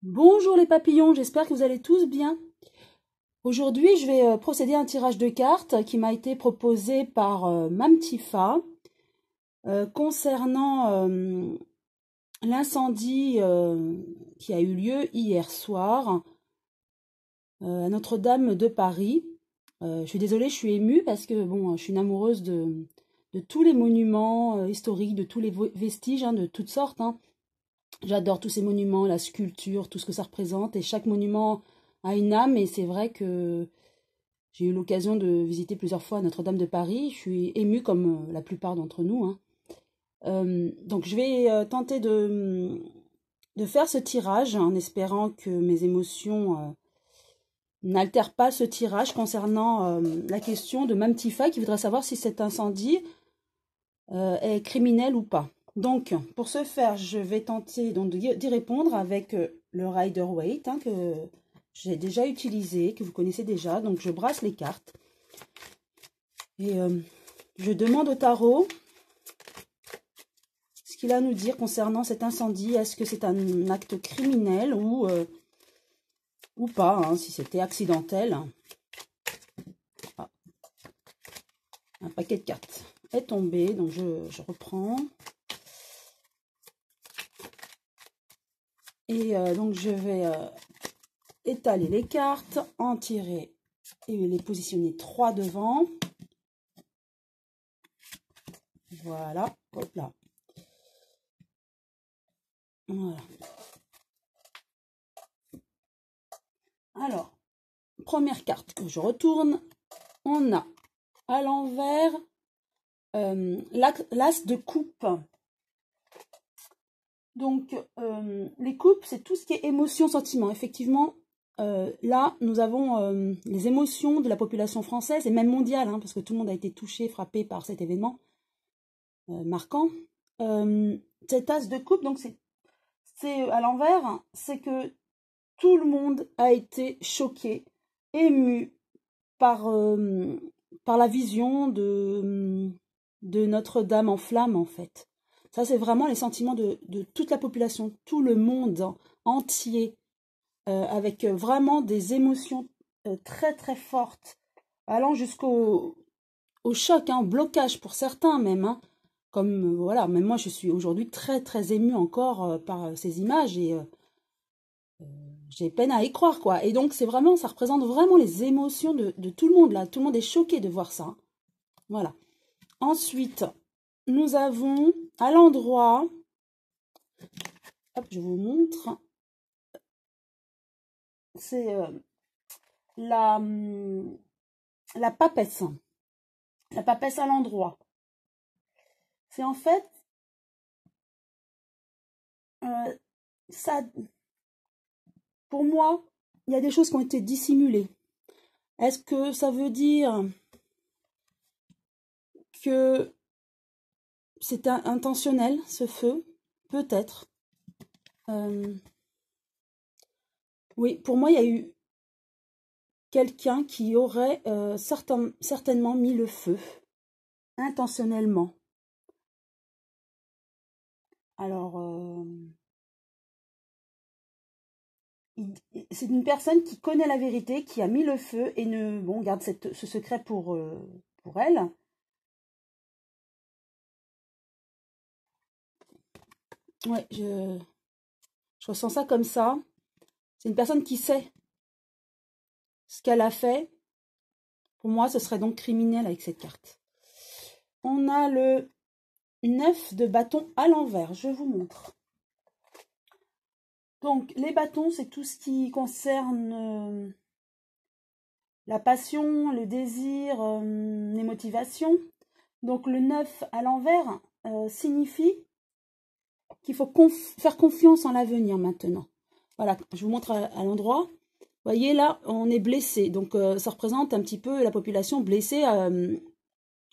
Bonjour les papillons, j'espère que vous allez tous bien. Aujourd'hui, je vais procéder à un tirage de cartes qui m'a été proposé par Mamtifa concernant l'incendie qui a eu lieu hier soir à Notre-Dame de Paris. Je suis désolée, je suis émue parce que bon, je suis une amoureuse de tous les monuments historiques, de tous les vestiges, hein, de toutes sortes, hein. J'adore tous ces monuments, la sculpture, tout ce que ça représente. Et chaque monument a une âme. Et c'est vrai que j'ai eu l'occasion de visiter plusieurs fois Notre-Dame de Paris. Je suis émue comme la plupart d'entre nous, hein. Donc je vais tenter de faire ce tirage en espérant que mes émotions n'altèrent pas ce tirage concernant la question de Mamtifa qui voudrait savoir si cet incendie est criminel ou pas. Donc, pour ce faire, je vais tenter d'y répondre avec le Rider-Waite que j'ai déjà utilisé, que vous connaissez déjà. Donc, je brasse les cartes. Et je demande au tarot ce qu'il a à nous dire concernant cet incendie. Est-ce que c'est un acte criminel ou pas, hein, si c'était accidentel. Ah. Un paquet de cartes est tombé, donc je reprends. Et donc, je vais étaler les cartes, en tirer et les positionner 3 devant. Voilà, hop là. Voilà. Alors, première carte que je retourne, on a à l'envers l'as de coupe. Donc, les coupes, c'est tout ce qui est émotion, sentiment. Effectivement, là, nous avons les émotions de la population française et même mondiale, hein, parce que tout le monde a été touché, frappé par cet événement marquant. Cet as de coupe, donc c'est à l'envers, c'est que tout le monde a été choqué, ému par la vision de Notre-Dame en flammes, en fait. Ça, c'est vraiment les sentiments de toute la population, tout le monde entier, avec vraiment des émotions très très fortes, allant jusqu'au choc, hein, au blocage pour certains même, hein. Comme, voilà, même moi je suis aujourd'hui très très émue encore par ces images et j'ai peine à y croire, quoi. Et donc c'est vraiment, ça représente vraiment les émotions de tout le monde, là. Tout le monde est choqué de voir ça. Voilà. Ensuite, nous avons à l'endroit, hop, je vous montre, c'est la papesse. La papesse à l'endroit. C'est en fait, ça, pour moi, il y a des choses qui ont été dissimulées. Est-ce que ça veut dire que c'est intentionnel, ce feu? Peut-être. Oui, pour moi, il y a eu quelqu'un qui aurait certainement mis le feu, intentionnellement. Alors, c'est une personne qui connaît la vérité, qui a mis le feu et garde ce secret pour elle. Ouais, je ressens ça comme ça. C'est une personne qui sait ce qu'elle a fait. Pour moi, ce serait donc criminel avec cette carte. On a le 9 de bâton à l'envers. Je vous montre. Donc, les bâtons, c'est tout ce qui concerne la passion, le désir, les motivations. Donc, le 9 à l'envers signifie qu'il faut faire confiance en l'avenir maintenant. Voilà, je vous montre à l'endroit. Vous voyez, là, on est blessé. Donc, ça représente un petit peu la population blessée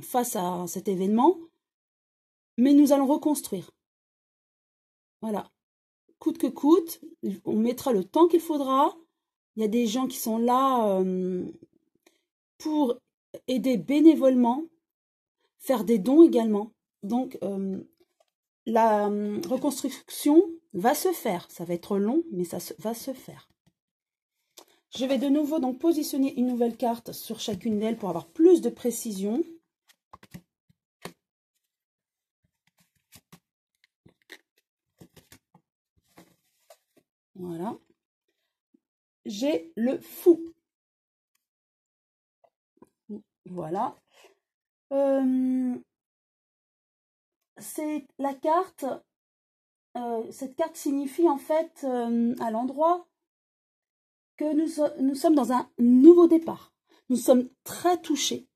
face à cet événement. Mais nous allons reconstruire. Voilà. Coûte que coûte, on mettra le temps qu'il faudra. Il y a des gens qui sont là pour aider bénévolement, faire des dons également. Donc, la reconstruction va se faire. Ça va être long, mais va se faire. Je vais de nouveau donc positionner une nouvelle carte sur chacune d'elles pour avoir plus de précision. Voilà. J'ai le fou. Voilà. C'est la carte. Cette carte signifie en fait à l'endroit que nous sommes dans un nouveau départ. Nous sommes très touchés,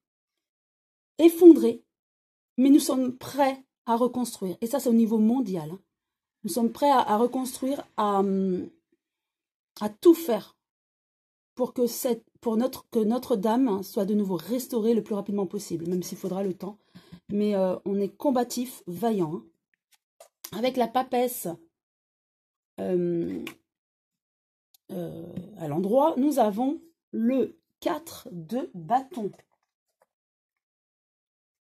effondrés, mais nous sommes prêts à reconstruire. Et ça, c'est au niveau mondial. Nous sommes prêts à reconstruire, à tout faire pour que Notre-Dame soit de nouveau restaurée le plus rapidement possible, même s'il faudra le temps. Mais on est combatif, vaillant. Hein. Avec la papesse à l'endroit, nous avons le 4 de bâton.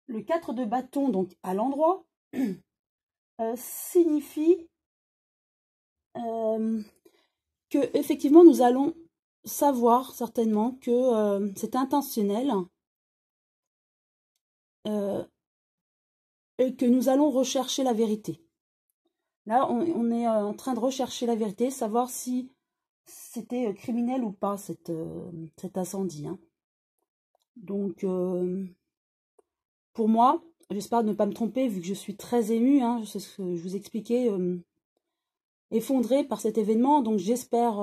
Le 4 de bâton, donc à l'endroit, signifie que effectivement nous allons savoir certainement que c'est intentionnel et que nous allons rechercher la vérité. Là, on est en train de rechercher la vérité, savoir si c'était criminel ou pas cet incendie. Hein. Donc, pour moi, j'espère ne pas me tromper vu que je suis très émue, hein, c'est ce que je vous expliquais, effondrée par cet événement. Donc, j'espère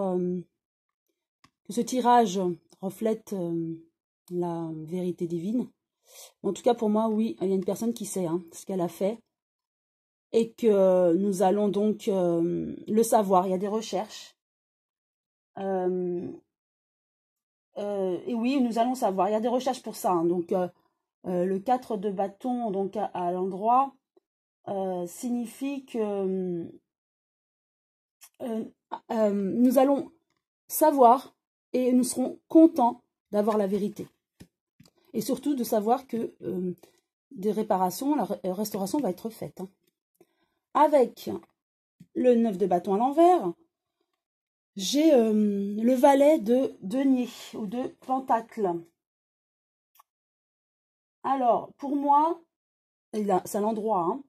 que ce tirage reflète la vérité divine. En tout cas, pour moi, oui, il y a une personne qui sait ce qu'elle a fait et que nous allons donc le savoir. Il y a des recherches. Et oui, nous allons savoir. Il y a des recherches pour ça. Hein. Donc, le 4 de bâton donc à l'endroit signifie que nous allons savoir et nous serons contents d'avoir la vérité. Et surtout de savoir que des réparations, la restauration va être faite. Hein. Avec le 9 de bâton à l'envers, j'ai le valet de denier ou de pentacle. Alors, pour moi, c'est à l'endroit,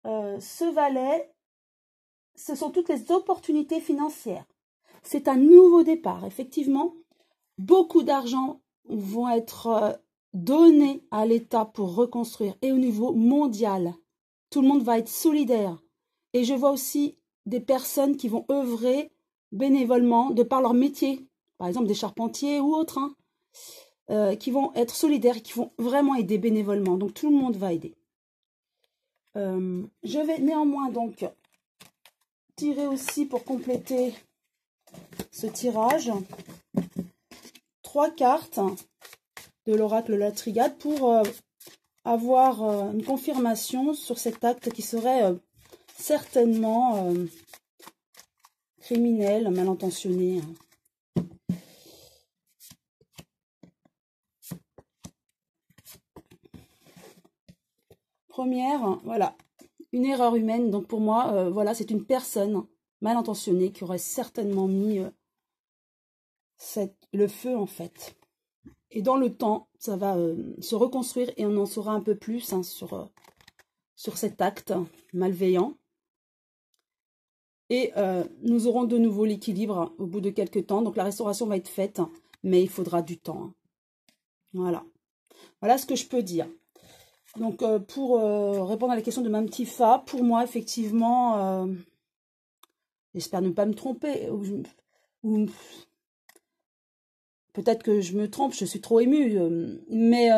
hein, ce valet, ce sont toutes les opportunités financières. C'est un nouveau départ. Effectivement, beaucoup d'argent vont être donnés à l'État pour reconstruire et au niveau mondial. Tout le monde va être solidaire. Et je vois aussi des personnes qui vont œuvrer bénévolement de par leur métier, par exemple des charpentiers ou autres, hein, qui vont être solidaires et qui vont vraiment aider bénévolement. Donc tout le monde va aider. Je vais néanmoins donc tirer aussi pour compléter ce tirage 3 cartes de l'oracle La Trigade pour avoir une confirmation sur cet acte qui serait certainement criminel, mal intentionné. Première, voilà, une erreur humaine. Donc pour moi, voilà, c'est une personne mal intentionnée qui aurait certainement mis le feu en fait. Et dans le temps, ça va se reconstruire et on en saura un peu plus sur cet acte malveillant. Et nous aurons de nouveau l'équilibre au bout de quelques temps. Donc la restauration va être faite, mais il faudra du temps. Voilà. Voilà ce que je peux dire. Donc pour répondre à la question de Mme Tifa, pour moi, effectivement, j'espère ne pas me tromper. Ou peut-être que je me trompe, je suis trop émue. Mais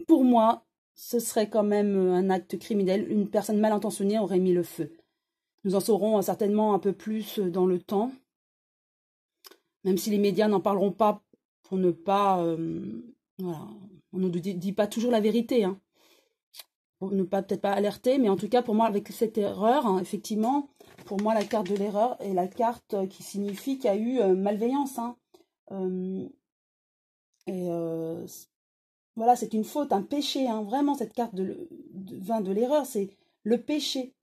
pour moi, ce serait quand même un acte criminel. Une personne mal intentionnée aurait mis le feu. Nous en saurons certainement un peu plus dans le temps. Même si les médias n'en parleront pas pour ne pas... voilà, on ne dit pas toujours la vérité. Hein, pour ne pas peut-être pas alerter. Mais en tout cas, pour moi, avec cette erreur, hein, effectivement, pour moi, la carte de l'erreur est la carte qui signifie qu'il y a eu malveillance. Hein. Voilà, c'est une faute, un péché. Hein, vraiment, cette carte de l'erreur, c'est le péché.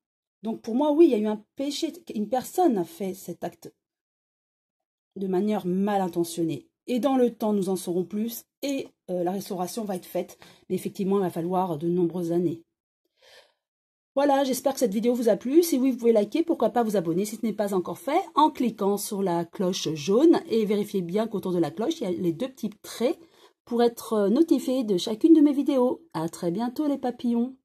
Donc pour moi, oui, il y a eu un péché. Une personne a fait cet acte de manière mal intentionnée. Et dans le temps, nous en saurons plus et la restauration va être faite. Mais effectivement, il va falloir de nombreuses années. Voilà, j'espère que cette vidéo vous a plu. Si oui, vous pouvez liker, pourquoi pas vous abonner si ce n'est pas encore fait, en cliquant sur la cloche jaune et vérifiez bien qu'autour de la cloche, il y a les deux petits traits pour être notifié de chacune de mes vidéos. À très bientôt les papillons.